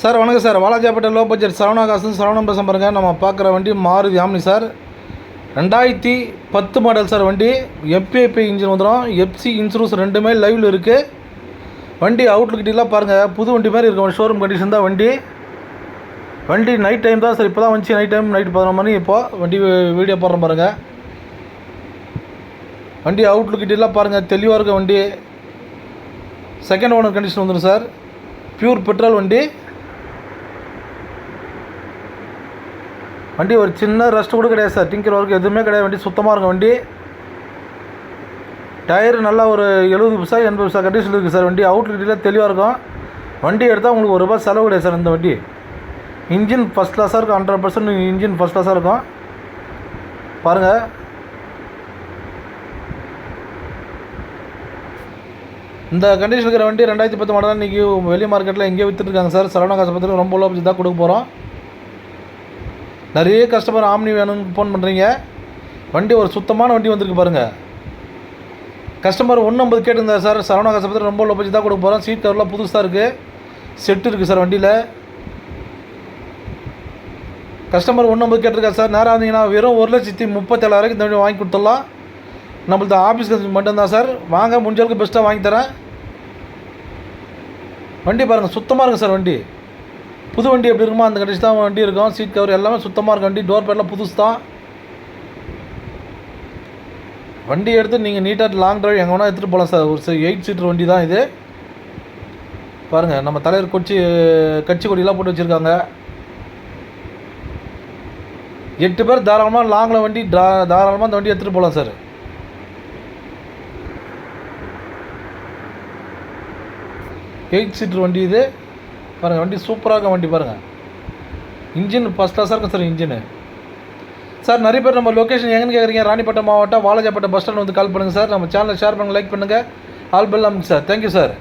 Sir வணக்கம் sir. Walajapet low budget Saravanan பேச பாருங்க. நம்ம பார்க்குற வண்டி Maruti omni sir. 2010 model sir. வண்டி எஃப்ஏபி இன்ஜின் வந்துடும். எஃப்சி இன்சூரன்ஸ் ரெண்டுமே லைவில் இருக்குது. வண்டி அவுட்லுக்கிட்டலாம் பாருங்கள், புது வண்டி மாதிரி இருக்கும். ஷோரூம் கண்டிஷன் தான் வண்டி. நைட் டைம் தான் சார். இப்போ தான் வந்துச்சு. நைட்டு 11 மணி. இப்போது வண்டி வீடியோ போடுறோம் பாருங்கள். வண்டி அவுட்லுக்கிட்டலாம் பாருங்கள், தெளிவாக இருக்க வண்டி. செகண்ட் ஓனர் கண்டிஷன் வந்துடும் சார். பியூர் பெட்ரோல் வண்டி. வண்டி ஒரு சின்ன ரெஸ்ட் கூட கிடையாது சார். டிங்கர் ஒர்க் எதுவுமே கிடையாது. வண்டி சுத்தமாக இருக்கும் வண்டி. டயர் நல்லா ஒரு 70% 80% கண்டிஷன் இருக்குது சார். வண்டி அவுட்லுக்கிட்டில் தெளிவாக இருக்கும். வண்டி எடுத்தால் உங்களுக்கு ₹1 செலவு கிடையாது சார். இந்த வண்டி இன்ஜின் ஃபஸ்ட் கிளாஸாக இருக்கும். 100% இன்ஜின் ஃபஸ்ட் கிளாஸாக இருக்கும். பாருங்கள், இந்த கண்டிஷன் இருக்கிற வண்டி 2010 மாடல் தான் இன்றைக்கி வெளி மார்க்கெட்டில் எங்கேயோ விற்றுட்டுருக்காங்க சார். சரவணா காசு ரொம்ப லோ பட்ஜெட் தான் கொடுக்க போகிறோம். நிறைய கஸ்டமர் ஆம்னி வேணும்னு ஃபோன் பண்ணுறீங்க. வண்டி ஒரு சுத்தமான வண்டி வந்திருக்கு பாருங்கள். Customer 150 கேட்டுருந்தார் sir. சரவணா காசு ரொம்ப லோ பட்ஜெட் தான் கொடுக்க போகிறோம். சீட் கவர்லாம் புதுசாக இருக்குது. செட்டு இருக்குது சார் வண்டியில். கஸ்டமர் 150 கேட்டிருக்காரு சார். நேராக வந்தீங்கன்னா வெறும் 1,37,000 இந்த வண்டி வாங்கி கொடுத்துடலாம். நம்மள்ட்ட ஆஃபீஸ்க்கு மட்டும்தான் சார். வாங்க, முடிஞ்சளவுக்கு பெஸ்ட்டாக வாங்கி தரேன். வண்டி பாருங்கள், சுத்தமாக இருக்குது சார். வண்டி புது வண்டி எப்படி இருக்குமோ அந்த கண்டிஷன் தான் வண்டி இருக்கும். சீட் கவர் எல்லாமே சுத்தமாக இருக்கும். வண்டி டோர் பேட்லாம் புதுசு தான். வண்டி எடுத்து நீங்கள் நீட்டாக லாங் ட்ரைவ் எங்கே வேணால் எடுத்துகிட்டு போகலாம் சார். ஒரு 8 சீட்டர் வண்டி தான் இது. பாருங்கள், நம்ம தலைவர் கட்சி கொடியெல்லாம் போட்டு வச்சுருக்காங்க. 8 பேர் தாராளமாக லாங்கில் வண்டி தாராளமாக அந்த வண்டி எடுத்துகிட்டு போகலாம் சார். எயிட் சீட்டர் வண்டி இது. பாருங்கள், வண்டி சூப்பராக இருக்கும். வண்டி பாருங்கள், இன்ஜின் ஃபஸ்ட் கிளாஸாக இருக்கும் சார். இன்ஜினு சார் நிறைய பேர் நம்ம லொக்கேஷன் எங்கேன்னு கேட்குறீங்க. ராணிப்பேட்டை மாவட்டம் வாலாஜாப்பேட்டை பஸ் ஸ்டாண்ட் வந்து கால் பண்ணுங்கள் சார். நம்ம சேனலை ஷேர் பண்ணுங்கள், லைக் பண்ணுங்கள், ஆல் பெல் அமுங்க சார். Thank you sir.